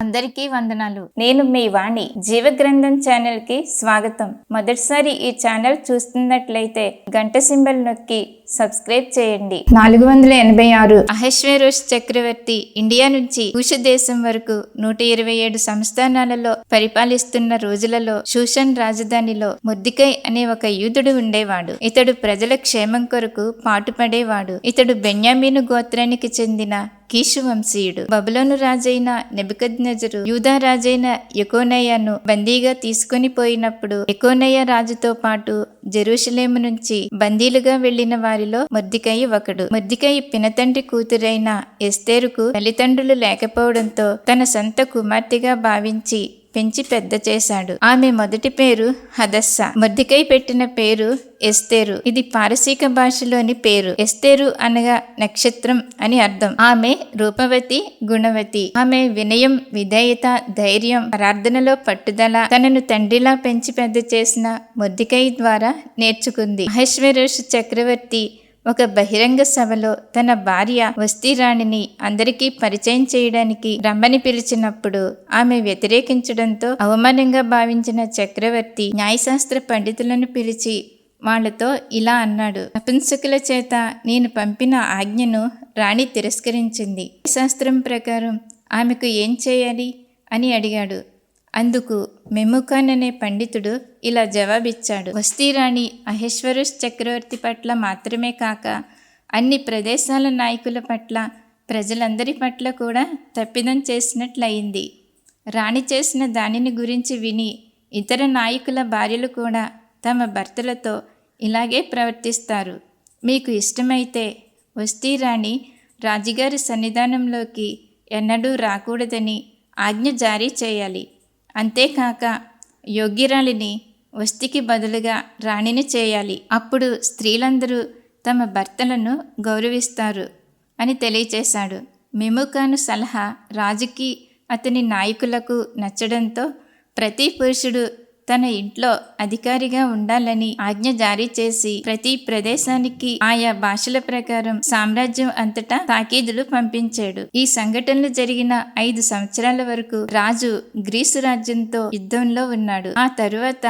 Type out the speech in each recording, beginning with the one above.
అందరికీ వందనాలు. నేను మీ వాణి. జీవగ్రంథం ఛానల్ కి స్వాగతం. మొదటిసారి ఈ ఛానల్ చూస్తున్నట్లయితే గంట సింబల్ నొక్కి సబ్స్క్రైబ్ చేయండి. 486 అహష్వేరోష్ చక్రవర్తి ఇండియా నుంచి కూష దేశం వరకు 127 సంస్థానాలలో పరిపాలిస్తున్న రోజులలో షూషన్ రాజధానిలో మొర్దెకై అనే ఒక యూదుడు ఉండేవాడు. ఇతడు ప్రజల క్షేమం కొరకు పాటుపడేవాడు. ఇతడు బెన్యామీను గోత్రానికి చెందిన కీషు వంశీయుడు. బబులోను రాజైన నెబుకద్నెజరు యూదా రాజైన యెకోనయాను బందీగా తీసుకుని పోయినప్పుడు యెకోనయ రాజుతో పాటు జెరూషలేము నుంచి బందీలుగా వెళ్లిన వారిలో మొర్దెకై ఒకడు. మొర్దెకై పినతండ్రి కూతురైన ఎస్తేరుకు తల్లిదండ్రులు లేకపోవడంతో తన సొంత కుమార్తెగా భావించి పెంచి పెద్ద చేశాడు. ఆమె మొదటి పేరు హదస్సా. మొర్దెకై పెట్టిన పేరు ఎస్తేరు. ఇది పారసీక భాషలోని పేరు. ఎస్తేరు అనగా నక్షత్రం అని అర్థం. ఆమె రూపవతి, గుణవతి. ఆమె వినయం, విధేయత, ధైర్యం, ప్రార్థనలో పట్టుదల తనను తండ్రిలా పెంచి పెద్ద చేసిన మొర్దెకై ద్వారా నేర్చుకుంది. అహష్వేరోషు చక్రవర్తి ఒక బహిరంగ సభలో తన భార్య వస్తీ రాణిని అందరికీ పరిచయం చేయడానికి రమ్మని పిలిచినప్పుడు ఆమె వ్యతిరేకించడంతో అవమానంగా భావించిన చక్రవర్తి న్యాయశాస్త్ర పండితులను పిలిచి వాళ్లతో ఇలా అన్నాడు: నపుంసకుల చేత నేను పంపిన ఆజ్ఞను రాణి తిరస్కరించింది. శాస్త్రం ప్రకారం ఆమెకు ఏం చేయాలి అని అడిగాడు. అందుకు మెముకాన్ అనే పండితుడు ఇలా జవాబిచ్చాడు: వస్తీరాణి అహష్వేరోష్ చక్రవర్తి పట్ల మాత్రమే కాక అన్ని ప్రదేశాల నాయకుల పట్ల, ప్రజలందరి పట్ల కూడా తప్పిదం చేసినట్లయింది. రాణి చేసిన దానిని గురించి విని ఇతర నాయకుల భార్యలు కూడా తమ భర్తలతో ఇలాగే ప్రవర్తిస్తారు. మీకు ఇష్టమైతే వస్తీరాణి రాజుగారి సన్నిధానంలోకి ఎన్నడూ రాకూడదని ఆజ్ఞ జారీ చేయాలి. అంతేకాక యోగ్యురాలిని వస్తీకి బదులుగా రాణిని చేయాలి. అప్పుడు స్త్రీలందరూ తమ భర్తలను గౌరవిస్తారు అని తెలియచేశాడు. మెముకాను సలహా రాజుకి, అతని నాయకులకు నచ్చడంతో ప్రతి పురుషుడు తన ఇంట్లో అధికారిగా ఉండాలని ఆజ్ఞ జారీ చేసి ప్రతి ప్రదేశానికి ఆయా భాషల ప్రకారం సామ్రాజ్యం అంతటా తాకీదులు పంపించాడు. ఈ సంఘటనలు జరిగిన 5 సంవత్సరాల వరకు రాజు గ్రీసు రాజ్యంతో యుద్ధంలో ఉన్నాడు. ఆ తరువాత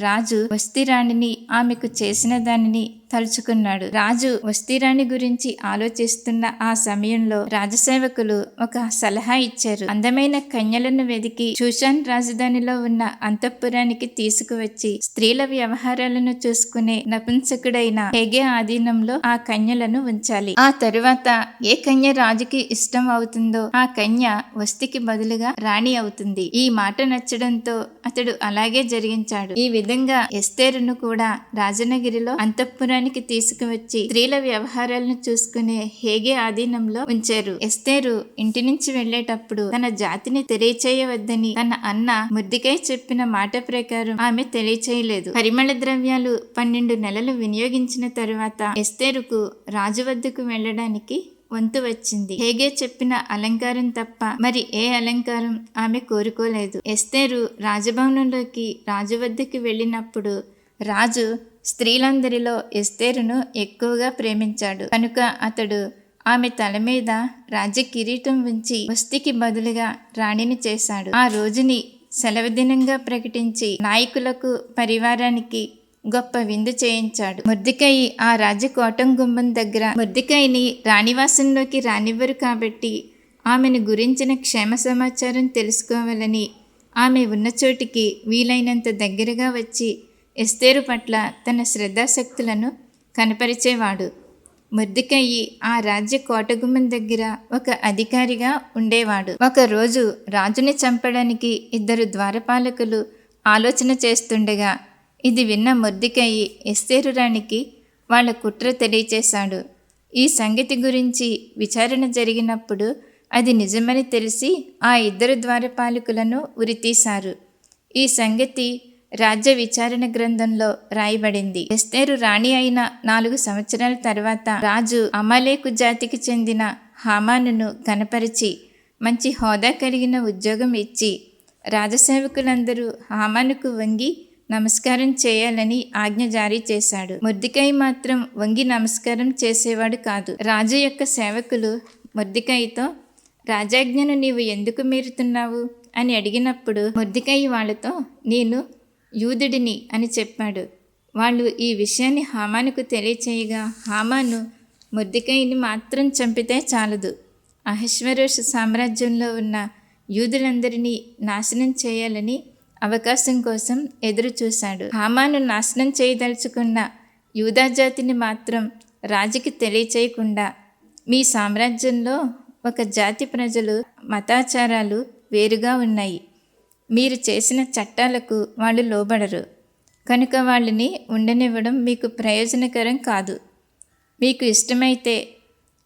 రాజు వస్తీరాణిని ఆమెకు చేసిన దానిని తలుచుకున్నాడు. రాజు వస్తీరాణి గురించి ఆలోచిస్తున్న ఆ సమయంలో రాజసేవకులు ఒక సలహా ఇచ్చారు. అందమైన కన్యలను వెదికి షూషాన్ రాజధానిలో ఉన్న అంతఃపురానికి తీసుకువచ్చి స్త్రీల వ్యవహారాలను చూసుకునే నపుంసకుడైన హేగే ఆధీనంలో ఆ కన్యలను ఉంచాలి. ఆ తరువాత ఏ కన్య రాజుకి ఇష్టం అవుతుందో ఆ కన్య వస్తీకి బదులుగా రాణి అవుతుంది. ఈ మాట నచ్చడంతో అతడు అలాగే జరిగించాడు. ఈ విధంగా ఎస్తేరును కూడా రాజనగిరిలో అంతఃపురానికి తీసుకువచ్చి స్త్రీల వ్యవహారాలను చూసుకునే హేగే ఆధీనంలో ఉంచారు. ఎస్తేరు ఇంటి నుంచి వెళ్లేటప్పుడు తన జాతిని తెలియచేయవద్దని తన అన్న మొర్దెకై చెప్పిన మాట ప్రకారం ఆమె తెలియచేయలేదు. పరిమళ ద్రవ్యాలు 12 నెలలు వినియోగించిన తరువాత ఎస్తేరుకు రాజు వద్దకు వెళ్లడానికి వంతు వచ్చింది. హేగే చెప్పిన అలంకారం తప్ప మరి ఏ అలంకారం ఆమె కోరుకోలేదు. ఎస్తేరు రాజభవనంలోకి రాజు వద్దకు వెళ్ళినప్పుడు రాజు స్త్రీలందరిలో ఎస్తేరును ఎక్కువగా ప్రేమించాడు. కనుక అతడు ఆమె తల మీద రాజ్య కిరీటం ఉంచి వస్తీకి బదులుగా రాణిని చేశాడు. ఆ రోజుని సెలవు దినంగా ప్రకటించి నాయకులకు, పరివారానికి గొప్ప విందు చేయించాడు. మొర్దెకై ఆ రాజ్య కోటం గుమ్మం దగ్గర మొర్దెకైని రాణివాసంలోకి రానివ్వరు కాబట్టి ఆమెను గురించిన క్షేమ సమాచారం తెలుసుకోవాలని ఆమె ఉన్న చోటికి వీలైనంత దగ్గరగా వచ్చి ఎస్తేరు పట్ల తన శ్రద్ధాశక్తులను కనపరిచేవాడు. మొర్దెకై ఆ రాజ్య కోటగుమ్మం దగ్గర ఒక అధికారిగా ఉండేవాడు. ఒకరోజు రాజుని చంపడానికి 2 ద్వారపాలకులు ఆలోచన చేస్తుండగా ఇది విన్న మొర్దెకై ఎస్తేరు రాణికి వాళ్ళ కుట్ర తెలియచేశాడు. ఈ సంగతి గురించి విచారణ జరిగినప్పుడు అది నిజమని తెలిసి ఆ 2 ద్వారపాలకులను ఉరితీశారు. ఈ సంగతి రాజ్య విచారణ గ్రంథంలో రాయబడింది. ఎస్తేరు రాణి అయిన 4 సంవత్సరాల తర్వాత రాజు అమాలేకు జాతికి చెందిన హామానును కనపరిచి మంచి హోదా కలిగిన ఉద్యోగం ఇచ్చి రాజసేవకులందరూ హామానుకు వంగి నమస్కారం చేయాలని ఆజ్ఞ జారీ చేశాడు. మొర్దెకై మాత్రం వంగి నమస్కారం చేసేవాడు కాదు. రాజు యొక్క సేవకులు మొర్దెకైతో, రాజాజ్ఞను నీవు ఎందుకు మీరుతున్నావు అని అడిగినప్పుడు మొర్దెకై వాళ్ళతో, నేను యూదుడిని అని చెప్పాడు. వాళ్ళు ఈ విషయాన్ని హామానుకు తెలియచేయగా, హామాను మొర్దెకైని మాత్రం చంపితే చాలదు, అహష్వేరోషు సామ్రాజ్యంలో ఉన్న యూదులందరినీ నాశనం చేయాలని అవకాశం కోసం ఎదురు చూశాడు. హామాను నాశనం చేయదలుచుకున్న యూదా జాతిని మాత్రం రాజుకి తెలియచేయకుండా, మీ సామ్రాజ్యంలో ఒక జాతి ప్రజలు మతాచారాలు వేరుగా ఉన్నాయి, మీరు చేసిన చట్టాలకు వాళ్ళు లోబడరు, కనుక వాళ్ళని ఉండనివ్వడం మీకు ప్రయోజనకరం కాదు. మీకు ఇష్టమైతే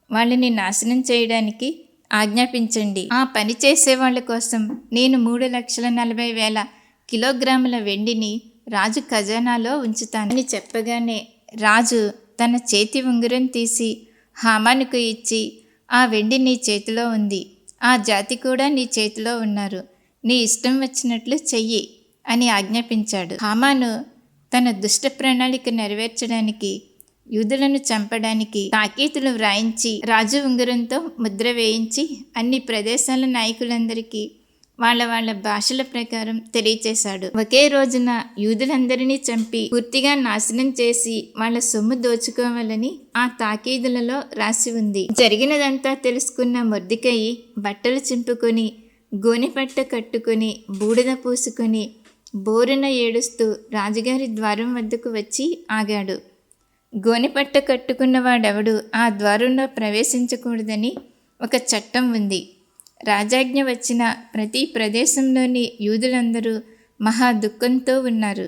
వాళ్ళని నాశనం చేయడానికి ఆజ్ఞాపించండి. ఆ పని చేసే వాళ్ళ కోసం నేను 3,40,000 కిలోగ్రాముల వెండిని రాజు ఖజానాలో ఉంచుతాను అని చెప్పగానే రాజు తన చేతి ఉంగరం తీసి హామానుకు ఇచ్చి, ఆ వెండి నీ చేతిలో ఉంది, ఆ జాతి కూడా నీ చేతిలో ఉన్నారు, నీ ఇష్టం వచ్చినట్లు చెయ్యి అని ఆజ్ఞాపించాడు. హామాను తన దుష్ట ప్రణాళిక నెరవేర్చడానికి, యూదులను చంపడానికి తాకీతులు వ్రాయించి రాజు ఉంగరంతో ముద్ర వేయించి అన్ని ప్రదేశాల నాయకులందరికీ వాళ్ళ భాషల ప్రకారం తెలియచేశాడు. ఒకే రోజున యూదులందరినీ చంపి పూర్తిగా నాశనం చేసి వాళ్ళ సొమ్ము దోచుకోవాలని ఆ తాకీదులలో రాసి ఉంది. జరిగినదంతా తెలుసుకున్న మొర్దెకై బట్టలు చింపుకొని, గోనెపట్ట కట్టుకుని, బూడిద పూసుకొని, బోరున ఏడుస్తూ రాజుగారి ద్వారం వద్దకు వచ్చి ఆగాడు. గోనెపట్ట కట్టుకున్నవాడెవడు ఆ ద్వారంలో ప్రవేశించకూడదని ఒక చట్టం ఉంది. రాజాజ్ఞ వచ్చిన ప్రతి ప్రదేశంలోని యూదులందరూ మహా దుఃఖంతో ఉన్నారు.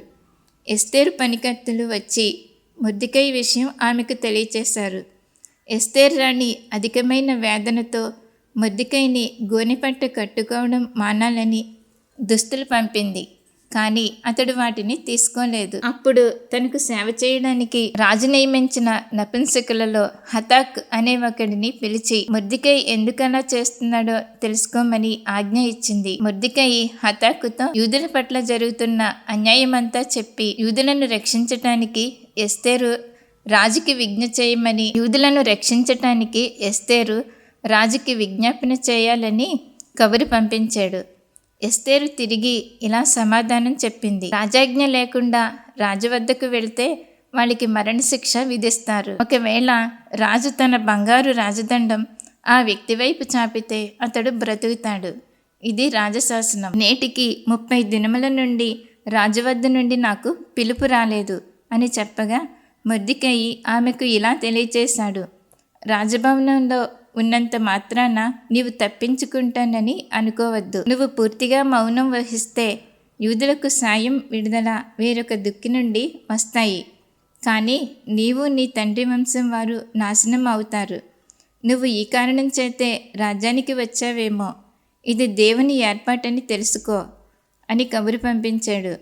ఎస్తేరు పనికత్తెలు వచ్చి మొర్దెకై విషయం ఆమెకు తెలియచేశారు. ఎస్తేరు రాణి అధికమైన వేదనతో మొర్దెకైని గోనెపట్ట కట్టుకోవడం మానాలని దుస్తులు పంపింది. కానీ అతడు వాటిని తీసుకోలేదు. అప్పుడు తనకు సేవ చేయడానికి రాజు నియమించిన నపుంసకులలో హతాక్ అనే ఒకడిని పిలిచి మొర్దెకై ఎందుకలా చేస్తున్నాడో తెలుసుకోమని ఆజ్ఞ ఇచ్చింది. మొర్దెకై హతాకుతో యూదుల పట్ల జరుగుతున్న అన్యాయమంతా చెప్పి, యూదులను రక్షించటానికి ఎస్తేరు రాజుకి విజ్ఞ చేయమని, యూదులను రక్షించటానికి ఎస్తేరు రాజుకి విజ్ఞాపన చేయాలని కబురు పంపించాడు. ఎస్తేరు తిరిగి ఇలా సమాధానం చెప్పింది, రాజాజ్ఞ లేకుండా రాజు వద్దకు వెళితే వాళ్ళకి మరణశిక్ష విధిస్తారు. ఒకవేళ రాజు తన బంగారు రాజదండం ఆ వ్యక్తి వైపు చాపితే అతడు బ్రతుకుతాడు. ఇది రాజశాసనం. నేటికి 30 దినముల నుండి రాజు వద్ద నుండి నాకు పిలుపు రాలేదు అని చెప్పగా మొర్దెకై ఆమెకు ఇలా తెలియచేశాడు, రాజభవనంలో ఉన్నంత మాత్రాన నీవు తప్పించుకుంటానని అనుకోవద్దు. నువ్వు పూర్తిగా మౌనం వహిస్తే యూదులకు సాయం, విడుదల వేరొక దిక్కు నుండి వస్తాయి, కానీ నీవు నీ తండ్రి వంశం వారు నాశనం అవుతారు. నువ్వు ఈ కారణం చేతే రాజ్యానికి వచ్చావేమో, ఇది దేవుని ఏర్పాటని తెలుసుకో అని కబురు పంపించాడు.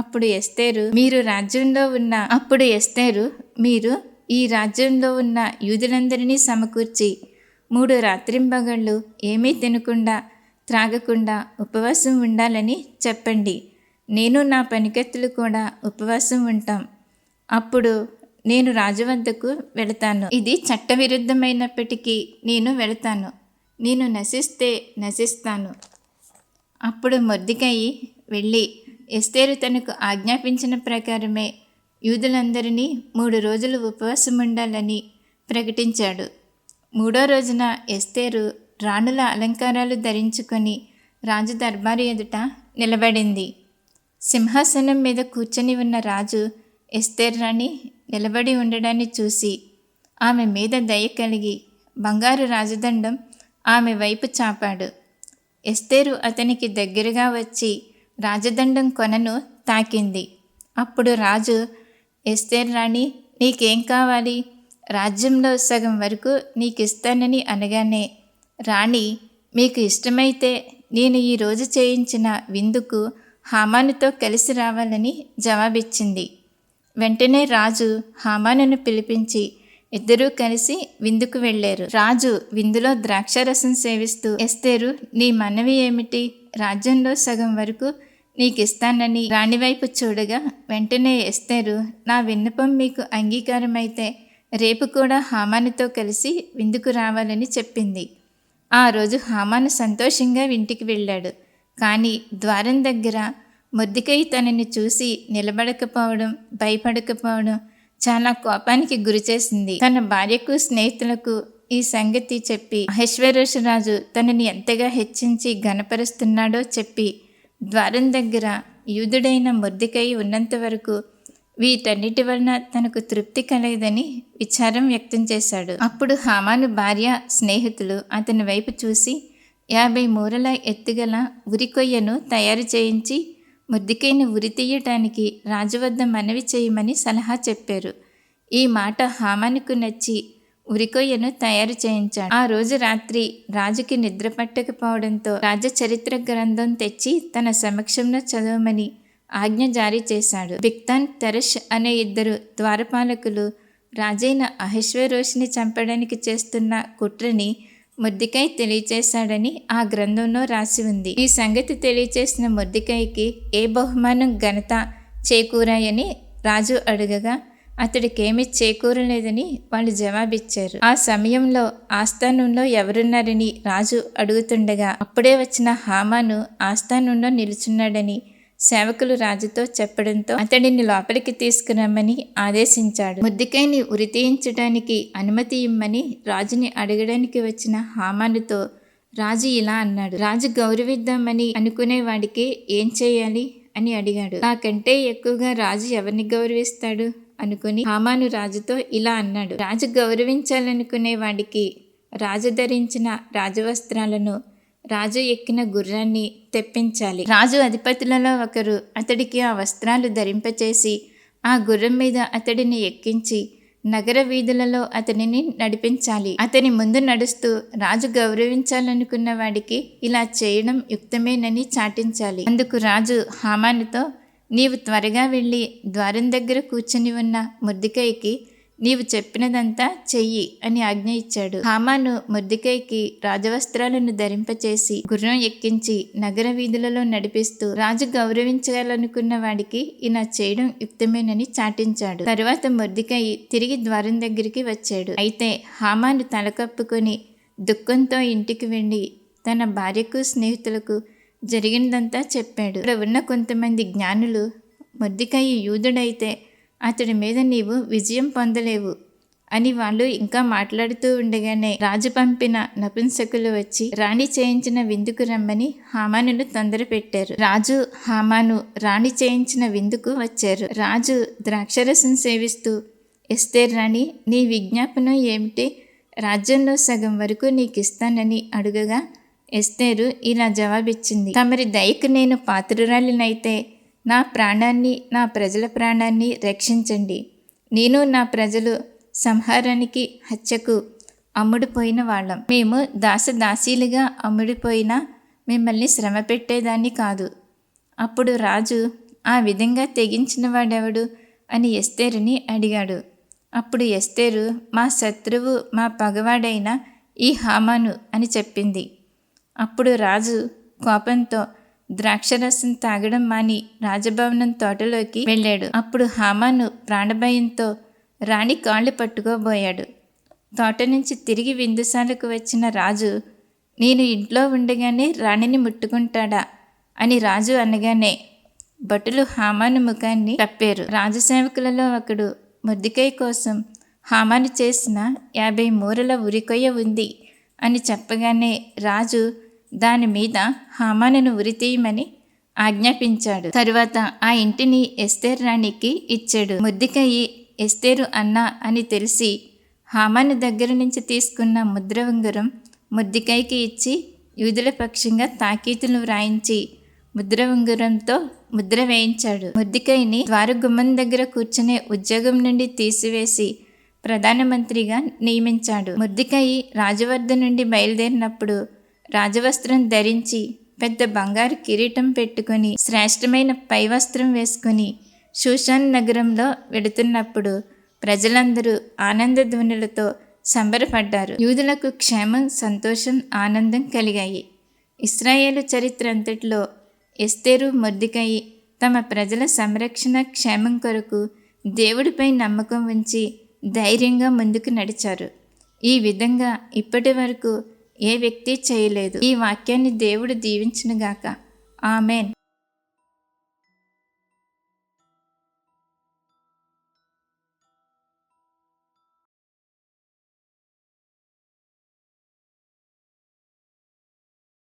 అప్పుడు ఎస్తేరు మీరు ఈ రాజ్యంలో ఉన్న యూదులందరినీ సమకూర్చి 3 రాత్రింబగళ్ళు ఏమీ తినకుండా త్రాగకుండా ఉపవాసం ఉండాలని చెప్పండి. నేను నా పనికత్తులు కూడా ఉపవాసం ఉంటాం. అప్పుడు నేను రాజు వద్దకు వెళతాను. ఇది చట్టవిరుద్ధమైనప్పటికీ నేను వెళతాను. నేను నశిస్తే నశిస్తాను. అప్పుడు మొర్దెకై వెళ్ళి ఎస్తేరు తనకు ఆజ్ఞాపించిన ప్రకారమే యూదులందరినీ 3 రోజులు ఉపవాసం ఉండాలని ప్రకటించాడు. 3వ రోజున ఎస్తేరు రాణుల అలంకారాలు ధరించుకొని రాజు దర్బారు ఎదుట నిలబడింది. సింహాసనం మీద కూర్చొని ఉన్న రాజు ఎస్తేరు రాణి నిలబడి ఉండడాన్ని చూసి ఆమె మీద దయ కలిగి బంగారు రాజదండం ఆమె వైపు చాపాడు. ఎస్తేరు అతనికి దగ్గరగా వచ్చి రాజదండం కొనను తాకింది. అప్పుడు రాజు, ఎస్తేరు రాణి, నీకేం కావాలి? రాజ్యంలో సగం వరకు నీకిస్తానని అనగానే రాణి, మీకు ఇష్టమైతే నేను ఈరోజు చేయించిన విందుకు హామానుతో కలిసి రావాలని జవాబిచ్చింది. వెంటనే రాజు హామానును పిలిపించి ఇద్దరూ కలిసి విందుకు వెళ్ళారు. రాజు విందులో ద్రాక్షారసం సేవిస్తూ, ఎస్తేరు, నీ మనవి ఏమిటి? రాజ్యంలో సగం వరకు నీకిస్తానని రాణి వైపు చూడగా వెంటనే ఎస్తేరు, నా విన్నపం మీకు అంగీకారమైతే రేపు కూడా హామానుతో కలిసి విందుకు రావాలని చెప్పింది. ఆ రోజు హామాను సంతోషంగా ఇంటికి వెళ్ళాడు. కానీ ద్వారం దగ్గర మొర్దెకై తనని చూసి నిలబడకపోవడం, భయపడకపోవడం చాలా కోపానికి గురిచేసింది. తన భార్యకు, స్నేహితులకు ఈ సంగతి చెప్పి అహష్వేరోషురాజు తనని ఎంతగా హెచ్చించి ఘనపరుస్తున్నాడో చెప్పి ద్వారం దగ్గర యూదుడైన మొర్దెకై ఉన్నంత వరకు వీటన్నిటి వలన తనకు తృప్తి కలగదని విచారం వ్యక్తం చేశాడు. అప్పుడు హామాను భార్య, స్నేహితులు అతని వైపు చూసి 50 మూరల ఎత్తుగల ఉరికొయ్యను తయారు చేయించి మొర్దెకైని ఉరి తీయటానికి రాజు వద్ద మనవి చేయమని సలహా చెప్పారు. ఈ మాట హామానుకు నచ్చి ఉరికొయ్యను తయారు చేయించాడు. ఆ రోజు రాత్రి రాజుకి నిద్ర పట్టకపోవడంతో రాజచరిత్ర గ్రంథం తెచ్చి తన సమక్షంలో చదవమని ఆజ్ఞ జారీ చేశాడు. బిక్తాన్, తెరష్ అనే 2 ద్వారపాలకులు రాజైన అహష్వేరోషుని చంపడానికి చేస్తున్న కుట్రని మొర్దెకై తెలియచేశాడని ఆ గ్రంథంలో రాసి ఉంది. ఈ సంగతి తెలియచేసిన మొర్దెకైకి ఏ బహుమానం, ఘనత చేకూరాయని రాజు అడగగా అతడికేమీ చేకూరలేదని వాళ్ళు జవాబిచ్చారు. ఆ సమయంలో ఆస్థానంలో ఎవరున్నారని రాజు అడుగుతుండగా అప్పుడే వచ్చిన హామాను ఆస్థానంలో నిలుచున్నాడని సేవకులు రాజుతో చెప్పడంతో అతడిని లోపలికి తీసుకురమ్మని ఆదేశించాడు. మొర్దెకైని ఉరి తీయించడానికి అనుమతి ఇమ్మని రాజుని అడగడానికి వచ్చిన హామానుతో రాజు ఇలా అన్నాడు, రాజు గౌరవిద్దామని అనుకునేవాడికి ఏం చేయాలి అని అడిగాడు. నాకంటే ఎక్కువగా రాజు ఎవరిని గౌరవిస్తాడు అనుకుని హామాను రాజుతో ఇలా అన్నాడు, రాజు గౌరవించాలనుకునే వాడికి రాజు ధరించిన రాజవస్త్రాలను, రాజు ఎక్కిన గుర్రాన్ని తెప్పించాలి. రాజు అధిపతులలో ఒకరు అతడికి ఆ వస్త్రాలు ధరింపచేసి ఆ గుర్రం మీద అతడిని ఎక్కించి నగర వీధులలో అతనిని నడిపించాలి. అతని ముందు నడుస్తూ రాజు గౌరవించాలనుకున్న వాడికి ఇలా చేయడం యుక్తమేనని చాటించాలి. అందుకు రాజు హామానుతో, నీవు త్వరగా వెళ్ళి ద్వారం దగ్గర కూర్చుని ఉన్న మొర్దెకైకి నీవు చెప్పినదంతా చెయ్యి అని ఆజ్ఞ ఇచ్చాడు. హామాను మొర్దెకైకి రాజవస్త్రాలను ధరింపచేసి గుర్రం ఎక్కించి నగర వీధులలో నడిపిస్తూ రాజు గౌరవించాలనుకున్న వాడికి ఇలా చేయడం యుక్తమేనని చాటించాడు. తరువాత మొర్దెకై తిరిగి ద్వారం దగ్గరికి వచ్చాడు. అయితే హామాను తలకప్పుకొని దుఃఖంతో ఇంటికి వెళ్ళి తన భార్యకు, స్నేహితులకు జరిగినదంతా చెప్పాడు. ఇక్కడ ఉన్న కొంతమంది జ్ఞానులు, మొర్దెకై యూదుడైతే అతడి మీద నీవు విజయం పొందలేవు అని వాళ్ళు ఇంకా మాట్లాడుతూ ఉండగానే రాజు పంపిన నపుంసకులు వచ్చి రాణి చేయించిన విందుకు రమ్మని హామానును తొందర పెట్టారు. రాజు, హామాను రాణి చేయించిన విందుకు వచ్చారు. రాజు ద్రాక్షరసం సేవిస్తూ, ఎస్తేర్ రాణి, నీ విజ్ఞాపన ఏమిటి? రాజ్యంలో సగం వరకు నీకిస్తానని అడుగగా ఎస్తేరు ఇలా జవాబిచ్చింది, తమరి దయకు నేను పాత్రురాలినైతే నా ప్రాణాన్ని, నా ప్రజల ప్రాణాన్ని రక్షించండి. నేను, నా ప్రజలు సంహారానికి, హత్యకు అమ్ముడుపోయిన వాళ్ళం. మేము దాసదాసీలుగా అమ్ముడిపోయినా మిమ్మల్ని శ్రమ పెట్టేదాన్ని కాదు. అప్పుడు రాజు, ఆ విధంగా తెగించిన వాడెవడు అని ఎస్తేరుని అడిగాడు. అప్పుడు ఎస్తేరు, మా శత్రువు, మా పగవాడైన ఈ హామాను అని చెప్పింది. అప్పుడు రాజు కోపంతో ద్రాక్షరసం తాగడం మాని రాజభవనం తోటలోకి వెళ్ళాడు. అప్పుడు హామాను ప్రాణభయంతో రాణి కాళ్ళు పట్టుకోబోయాడు. తోట నుంచి తిరిగి విందుశాలకు వచ్చిన రాజు, నేను ఇంట్లో ఉండగానే రాణిని ముట్టుకుంటాడా అని రాజు అనగానే భటులు హామాను ముఖాన్ని కప్పారు. రాజసేవకులలో ఒకడు మొర్దెకై కోసం హామాను చేసిన 50 మూరల ఉరికొయ్య ఉంది అని చెప్పగానే రాజు దాని మీద హామానును ఉరితీయమని ఆజ్ఞాపించాడు. తరువాత ఆ ఇంటిని ఎస్తేర్ రాణికి ఇచ్చాడు. మొర్దెకై ఎస్తేరు అన్న అని తెలిసి హామాను దగ్గర నుంచి తీసుకున్న ముద్ర ఉంగరం మొర్దెకైకి ఇచ్చి యూదుల పక్షంగా తాకీతులు వ్రాయించి ముద్ర ఉంగరంతో ముద్ర వేయించాడు. మొర్దెకైని ద్వారగుమ్మం దగ్గర కూర్చునే ఉద్యోగం నుండి తీసివేసి ప్రధానమంత్రిగా నియమించాడు. మొర్దెకై రాజవద్ద నుండి బయలుదేరినప్పుడు రాజవస్త్రం ధరించి పెద్ద బంగారు కిరీటం పెట్టుకుని శ్రేష్టమైన పైవస్త్రం వేసుకుని షూషాన్ నగరంలో వెడుతున్నప్పుడు ప్రజలందరూ ఆనందధ్వనులతో సంబరపడ్డారు. యూదులకు క్షేమం, సంతోషం, ఆనందం కలిగాయి. ఇశ్రాయేలు చరిత్ర అంతట్లో ఎస్తేరు, మొర్దెకయి తమ ప్రజల సంరక్షణ క్షేమం కొరకు దేవుడిపై నమ్మకం ఉంచి ధైర్యంగా ముందుకు నడిచారు. ఈ విధంగా ఇప్పటి వరకు ఏ వ్యక్తి చేయలేదు. ఈ వాక్యాన్ని దేవుడు దీవించునుగాక. ఆమెన్.